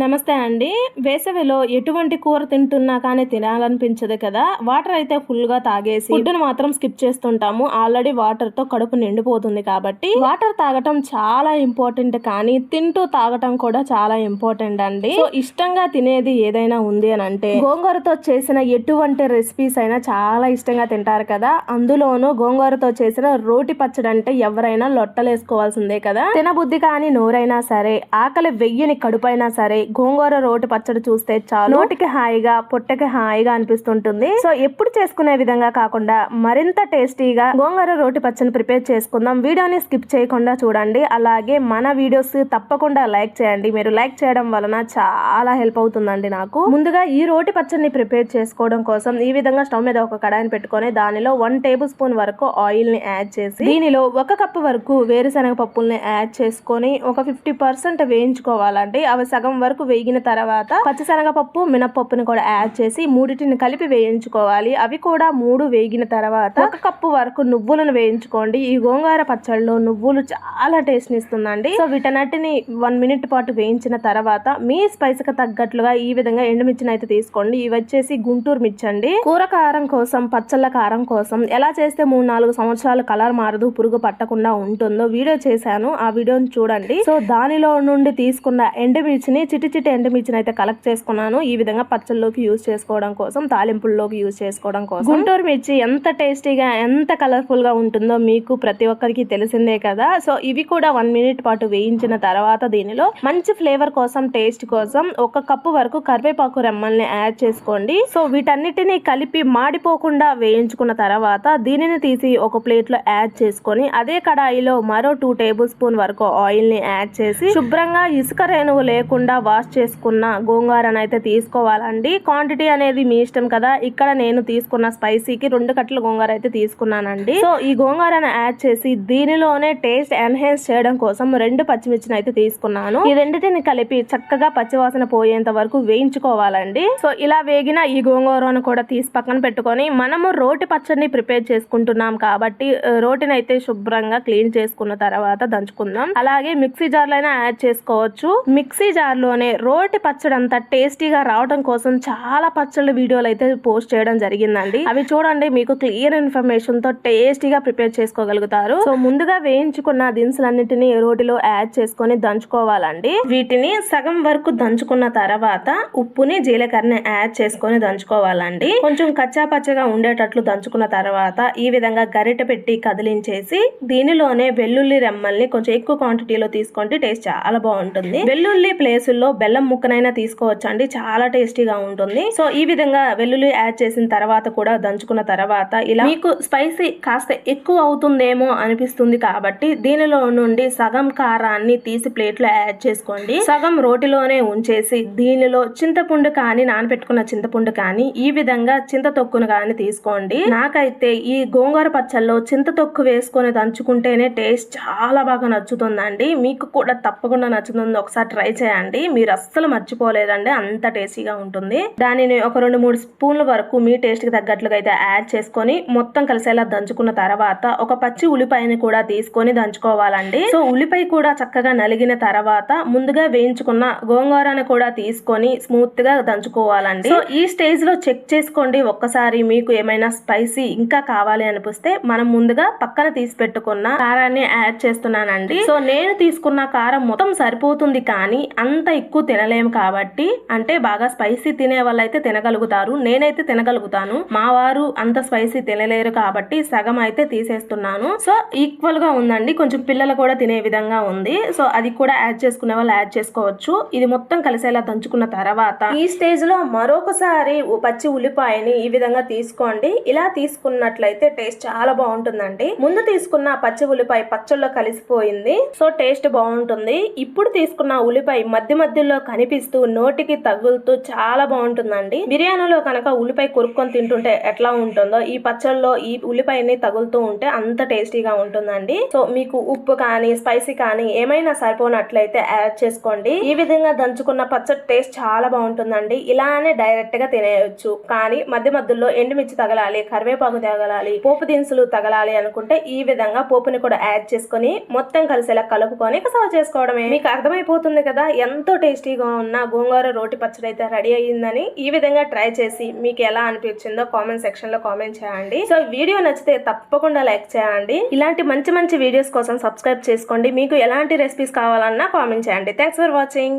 నమస్తే అండి. వేసవిలో ఎటువంటి కూర తింటున్నా కానీ తినాలనిపించదు కదా. వాటర్ అయితే ఫుల్గా తాగేసి ఫుడ్ను మాత్రం స్కిప్ చేస్తుంటాము. ఆల్రెడీ వాటర్తో కడుపు నిండిపోతుంది కాబట్టి వాటర్ తాగటం చాలా ఇంపార్టెంట్, కానీ తింటూ తాగటం కూడా చాలా ఇంపార్టెంట్ అండి. సో ఇష్టంగా తినేది ఏదైనా ఉంది అని అంటే గోంగూరతో చేసిన ఎటువంటి రెసిపీస్ అయినా చాలా ఇష్టంగా తింటారు కదా. అందులోనూ గోంగూరతో చేసిన రోటి పచ్చడి అంటే ఎవరైనా లొట్టలేసుకోవాల్సిందే కదా. తినబుద్ధి కానీ నోరైనా సరే, ఆకలి వెయ్యని కడుపైనా సరే గోంగూర రోటి పచ్చడి చూస్తే చాలు నోటికి హాయిగా పొట్టకి హాయిగా అనిపిస్తుంటుంది. సో ఎప్పుడు చేసుకునే విధంగా కాకుండా మరింత టేస్టీగా గోంగూర రోటి పచ్చడిని ప్రిపేర్ చేసుకుందాం. వీడియోని స్కిప్ చేయకుండా చూడండి. అలాగే మన వీడియోస్ తప్పకుండా లైక్ చేయండి. మీరు లైక్ చేయడం వలన చాలా హెల్ప్ అవుతుందండి నాకు. ముందుగా ఈ రోటి పచ్చడిని ప్రిపేర్ చేసుకోవడం కోసం ఈ విధంగా స్టవ్ మీద ఒక కడాయిని పెట్టుకొని దానిలో 1 టేబుల్ స్పూన్ వరకు ఆయిల్ ని యాడ్ చేసి దీనిలో 1 కప్పు వరకు వేరుశనగ పప్పుల్ని యాడ్ చేసుకొని ఒక 50% వేయించుకోవాలండి. అవి సగం వరకు వేగిన తర్వాత పచ్చిశనగపప్పు మినపప్పుని కూడా యాడ్ చేసి మూడిటిని కలిపి వేయించుకోవాలి. అవి కూడా 3 వేగిన తర్వాత 1 కప్పు వరకు నువ్వులను వేయించుకోండి. ఈ గోంగూర పచ్చడిలో నువ్వులు చాలా టేస్ట్ ఇస్తుందండి. సో వీటన్నిటిని 1 మినిట్ పాటు వేయించిన తర్వాత మీ స్పైస్ కి తగ్గట్లుగా ఈ విధంగా ఎండుమిర్చిని అయితే తీసుకోండి. ఇవి వచ్చేసి గుంటూరు మిర్చి అండి. కూర కారం కోసం, పచ్చళ్ళ కారం కోసం ఎలా చేస్తే 3-4 సంవత్సరాలు కలర్ మారదు, పురుగు పట్టకుండా ఉంటుందో వీడియో చేశాను. ఆ వీడియోని చూడండి. సో దానిలో నుండి తీసుకున్న ఎండుమిర్చిని చిటి ఎండుమిర్చిని అయితే కలెక్ట్ చేసుకున్నాను. ఈ విధంగా పచ్చళ్ళలోకి యూజ్ చేసుకోవడం కోసం, తాలింపుల్లోకి యూజ్ చేసుకోవడం కోసం. గుంటూరు మిర్చి ఎంత టేస్టీగా, ఎంత కలర్ఫుల్ గా ఉంటుందో మీకు ప్రతి ఒక్కరికి తెలిసిందే కదా. సో ఇవి కూడా 1 మినిట్ పాటు వేయించిన తర్వాత దీనిలో మంచి ఫ్లేవర్ కోసం, టేస్ట్ కోసం 1 కప్పు వరకు కరివేపాకు రెమ్మల్ని యాడ్ చేసుకోండి. సో వీటన్నిటిని కలిపి మాడిపోకుండా వేయించుకున్న తర్వాత దీనిని తీసి ఒక ప్లేట్ లో యాడ్ చేసుకొని అదే కడాయిలో మరో 2 టేబుల్ స్పూన్ వరకు ఆయిల్ ని యాడ్ చేసి శుభ్రంగా ఇసుక రేణువు లేకుండా వాష్ చేసుకున్న గోంగూరను అయితే తీసుకోవాలండి. క్వాంటిటీ అనేది మీ ఇష్టం కదా. ఇక్కడ నేను తీసుకున్న స్పైసీకి 2 కట్టల గోంగూర అయితే తీసుకున్నానండి. సో ఈ గోంగూరను యాడ్ చేసి దీనిలోనే టేస్ట్ ఎన్హాన్స్ చేయడం కోసం 2 పచ్చిమిర్చిని అయితే తీసుకున్నాను. ఈ రెండింటిని కలిపి చక్కగా పచ్చివాసన పోయేంత వరకు వేయించుకోవాలండి. సో ఇలా వేగిన ఈ గోంగూరను కూడా తీసి పక్కన పెట్టుకొని మనము రోటి పచ్చడిని ప్రిపేర్ చేసుకుంటున్నాం కాబట్టి రోటిని అయితే శుభ్రంగా క్లీన్ చేసుకున్న తర్వాత దంచుకుందాం. అలాగే మిక్సీ జార్లో అయినా యాడ్ చేసుకోవచ్చు. మిక్సీ జార్ లోనే రోటి పచ్చడి అంతా టేస్టీగా రావడం కోసం చాలా పచ్చళ్ళ వీడియోలు అయితే పోస్ట్ చేయడం జరిగిందండి. అవి చూడండి, మీకు క్లియర్ ఇన్ఫర్మేషన్ తో టేస్టీగా ప్రిపేర్ చేసుకోగలుగుతారు. సో ముందుగా వేయించుకున్న దినుసులన్నిటిని రోటిలో యాడ్ చేసుకొని దంచుకోవాలండి. వీటిని సగం వరకు దంచుకున్న తర్వాత ఉప్పుని, జీలకర్రని యాడ్ చేసుకొని దంచుకోవాలండి. కొంచెం కచ్చా పచ్చగా ఉండేటట్లు దంచుకున్న తర్వాత ఈ విధంగా గరిటె పెట్టి కదిలించేసి దీనిలోనే వెల్లుల్లి రెమ్మల్ని కొంచెం ఎక్కువ క్వాంటిటీలో తీసుకోండి. టేస్ట్ చాలా బాగుంటుంది. వెల్లుల్లి ప్లేసుల్లో బెల్లం ముక్కనైనా తీసుకోవచ్చు అండి, చాలా టేస్టీగా ఉంటుంది. సో ఈ విధంగా వెల్లుల్లి యాడ్ చేసిన తర్వాత కూడా దంచుకున్న తర్వాత ఇలా మీకు స్పైసీ కాస్త ఎక్కువ అవుతుందేమో అనిపిస్తుంది కాబట్టి దీనిలో నుండి సగం కారాన్ని తీసి ప్లేట్ లో యాడ్ చేసుకోండి. సగం రోటిలోనే ఉంచేసి దీనిలో చింతపండు కానీ, నానబెట్టుకున్న చింతపండు కానీ, ఈ విధంగా చింత తొక్కును కానీ తీసుకోండి. నాకైతే ఈ గోంగూర పచ్చల్లో చింత తొక్కు వేసుకొని దంచుకుంటేనే టేస్ట్ చాలా బాగా నచ్చుతుందండి. మీకు కూడా తప్పకుండా నచ్చుతుంది. ఒకసారి ట్రై చేయండి, మీరు అస్సలు మర్చిపోలేదండి, అంత టేస్టీగా ఉంటుంది. దానిని ఒక 2-3 స్పూన్ల వరకు మీ టేస్ట్ కి తగ్గట్లుగా అయితే యాడ్ చేసుకొని మొత్తం కలిసేలా దంచుకున్న తర్వాత ఒక పచ్చి ఉల్లిపాయని కూడా తీసుకొని దంచుకోవాలండి. సో ఉల్లిపాయ కూడా చక్కగా నలిగిన తర్వాత ముందుగా వేయించుకున్న గోంగూరను కూడా తీసుకొని స్మూత్ గా దంచుకోవాలండి. సో ఈ స్టేజ్ లో చెక్ చేసుకోండి ఒక్కసారి, మీకు ఏమైనా స్పైసీ ఇంకా కావాలి అనిపిస్తే మనం ముందుగా పక్కన తీసి పెట్టుకున్న కారాన్ని యాడ్ చేస్తున్నానండి. సో నేను తీసుకున్న కారం మొత్తం సరిపోతుంది, కానీ అంత ఎక్కువ తినలేము కాబట్టి, అంటే బాగా స్పైసీ తినే వాళ్ళు అయితే తినగలుగుతారు, నేనైతే తినగలుగుతాను. మా వారు అంత స్పైసీ తినలేరు కాబట్టి సగం అయితే తీసేస్తున్నాను. సో ఈక్వల్ గా ఉందండి, కొంచెం పిల్లలు కూడా తినే విధంగా ఉంది. సో అది కూడా యాడ్ చేసుకునే వాళ్ళు యాడ్ చేసుకోవచ్చు. ఇది మొత్తం కలిసేలా దంచుకున్న తర్వాత ఈ స్టేజ్ లో మరొకసారి పచ్చి ఉల్లిపాయని ఈ విధంగా తీసుకోండి. ఇలా తీసుకున్నట్లయితే టేస్ట్ చాలా బాగుంటుందండి. ముందు తీసుకున్న పచ్చి ఉల్లిపాయ పచ్చళ్ళలో కలిసిపోయింది, సో టేస్ట్ బాగుంటుంది. ఇప్పుడు తీసుకున్న ఉల్లిపాయ మధ్యలో కనిపిస్తూ నోటికి తగులుతూ చాలా బాగుంటుందండి. బిర్యానీలో కనుక ఉల్లిపాయ కొరుక్కొని తింటుంటే ఎట్లా ఉంటుందో ఈ పచ్చళ్ళలో ఈ ఉల్లిపాయని తగులుతూ ఉంటే అంత టేస్టీగా ఉంటుందండి. సో మీకు ఉప్పు కానీ, స్పైసీ కానీ ఏమైనా సరిపోనట్లయితే యాడ్ చేసుకోండి. ఈ విధంగా దంచుకున్న పచ్చడి టేస్ట్ చాలా బాగుంటుందండి. ఇలానే డైరెక్ట్ గా తినేయచ్చు, కానీ మధ్యలో ఎండుమిర్చి తగలాలి, కరివేపాకు తగలాలి, పోపు దినుసులు తగలాలి అనుకుంటే ఈ విధంగా పోపుని కూడా యాడ్ చేసుకొని మొత్తం కలిసేలా కలుపుకొని సర్వ్ చేసుకోవడమే. మీకు అర్థమైపోతుంది కదా ఎంత టేస్టీగా ఉన్న గోంగూర రోటి పచ్చడి అయితే రెడీ అయ్యిందని ఈ విధంగా ట్రై చేసి మీకు ఎలా అనిపించిందో కామెంట్ సెక్షన్ లో కామెంట్ చేయండి. సో వీడియో నచ్చితే తప్పకుండా లైక్ చేయండి. ఇలాంటి మంచి మంచి వీడియోస్ కోసం సబ్స్క్రైబ్ చేసుకోండి. మీకు ఎలాంటి రెసిపీస్ కావాలన్నా కామెంట్ చేయండి. Thanks for watching.